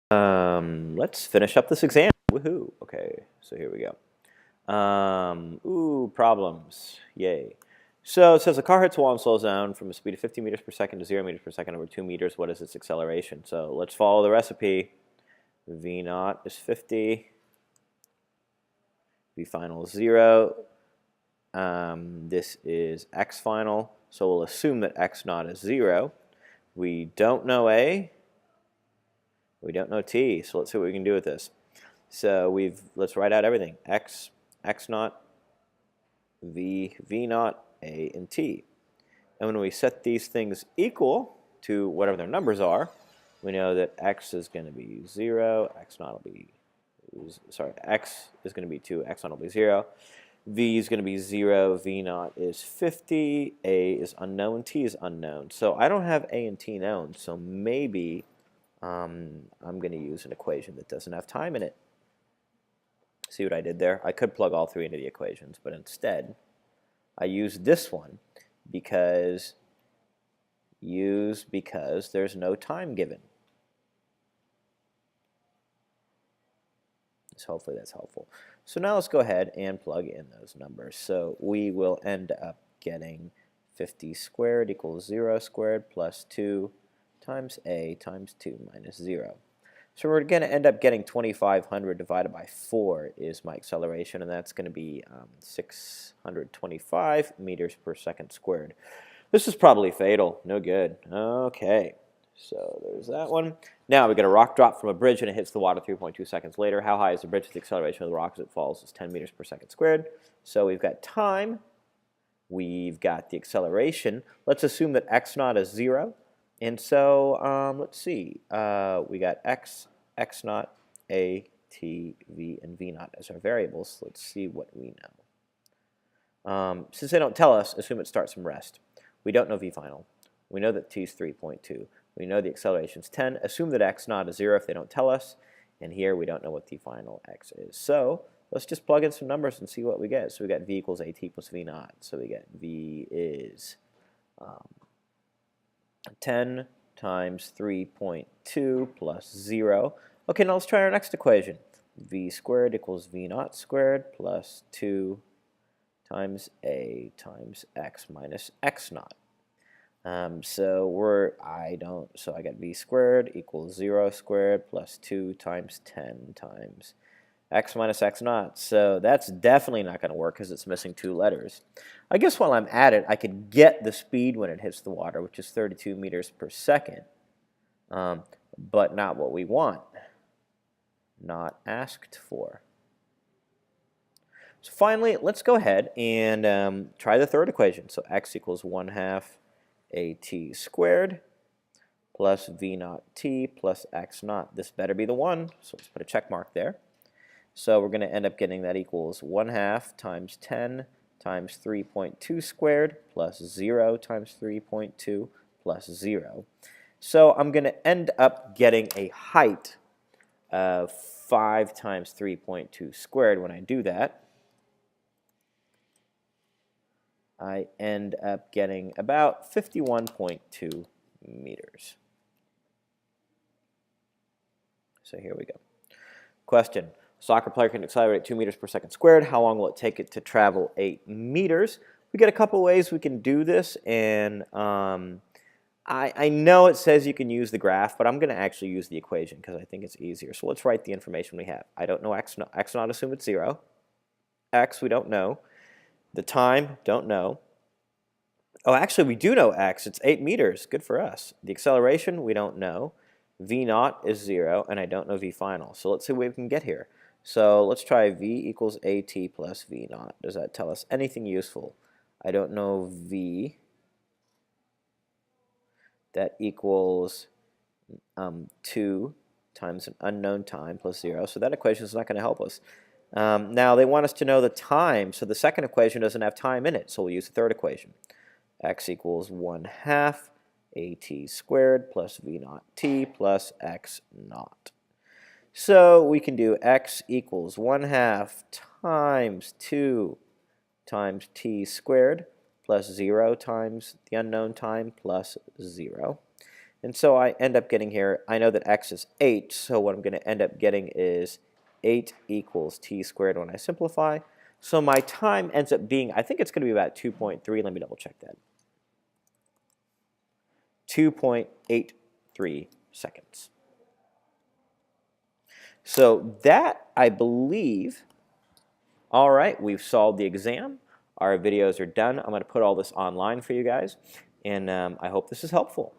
Let's finish up this exam. Woohoo. Okay, so here we go. Problems. Yay. So it says a car hits a wall and slows down from a speed of 50 meters per second to 0 meters per second over 2 meters. What is its acceleration? So let's follow the recipe. V naught is 50. V final is 0. This is X final. So we'll assume that X naught is 0. We don't know A. We don't know T. So let's see what we can do with this. So let's write out everything. X naught, V naught, A, and T. And when we set these things equal to whatever their numbers are, we know that X is going to be 0, X naught will be, X is going to be 2, X naught will be 0. V is going to be 0, V naught is 50, A is unknown, T is unknown. So I don't have A and T known, so maybe I'm going to use an equation that doesn't have time in it. See what I did there? I could plug all three into the equations, but instead I used this one because there's no time given. So hopefully that's helpful. So now let's go ahead and plug in those numbers. So we will end up getting 50 squared equals 0 squared plus 2 times A times 2 minus 0. So we're going to end up getting 2,500 divided by 4 is my acceleration, and that's going to be 625 meters per second squared. This is probably fatal. No good. Okay, so there's that one. Now we get a rock drop from a bridge and it hits the water 3.2 seconds later. How high is the bridge? The acceleration of the rock as it falls is 10 meters per second squared. So we've got time. We've got the acceleration. Let's assume that x naught is 0. And so let's see. We got x naught, a, t, v, and v naught as our variables. Let's see what we know. Since they don't tell us, assume it starts from rest. We don't know v final. We know that t is 3.2. We know the acceleration is 10. Assume that x naught is 0 if they don't tell us. And here we don't know what the final x is. So let's just plug in some numbers and see what we get. So we got v equals at plus v naught. So we get v is 10 times 3.2 plus 0. Okay, now let's try our next equation. V squared equals v naught squared plus 2 times a times x minus x naught. So I got v squared equals 0 squared plus 2 times 10 times x minus x naught. So that's definitely not going to work because it's missing 2 letters. I guess while I'm at it, I could get the speed when it hits the water, which is 32 meters per second, but not what we want, not asked for. So finally, let's go ahead and try the third equation. So x equals 1/2 at squared plus v naught t plus x naught. This better be the one, so let's put a check mark there. So we're going to end up getting that equals 1/2 times 10 times 3.2 squared plus 0 times 3.2 plus 0. So I'm going to end up getting a height of 5 times 3.2 squared when I do that. I end up getting about 51.2 meters. So here we go. Question. Soccer player can accelerate 2 meters per second squared. How long will it take it to travel 8 meters? We get a couple ways we can do this, and I know it says you can use the graph, but I'm going to actually use the equation because I think it's easier. So let's write the information we have. I don't know x naught, assume it's 0. X, we don't know. The time, don't know. Oh, actually, we do know x. It's 8 meters. Good for us. The acceleration, we don't know. V naught is 0, and I don't know v final. So let's see what we can get here. So let's try v equals at plus v naught. Does that tell us anything useful? I don't know v. That equals 2 times an unknown time plus 0. So that equation is not going to help us. Now they want us to know the time, so the second equation doesn't have time in it, so we'll use the third equation. X equals 1/2 at squared plus v naught t plus x naught. So we can do x equals 1/2 times 2 times t squared plus 0 times the unknown time plus 0. And so I end up getting here, I know that x is 8, so what I'm going to end up getting is 8 equals t squared when I simplify. So my time ends up being, I think it's going to be about 2.3. Let me double check that. 2.83 seconds. So that, I believe, all right, we've solved the exam. Our videos are done. I'm going to put all this online for you guys, and I hope this is helpful.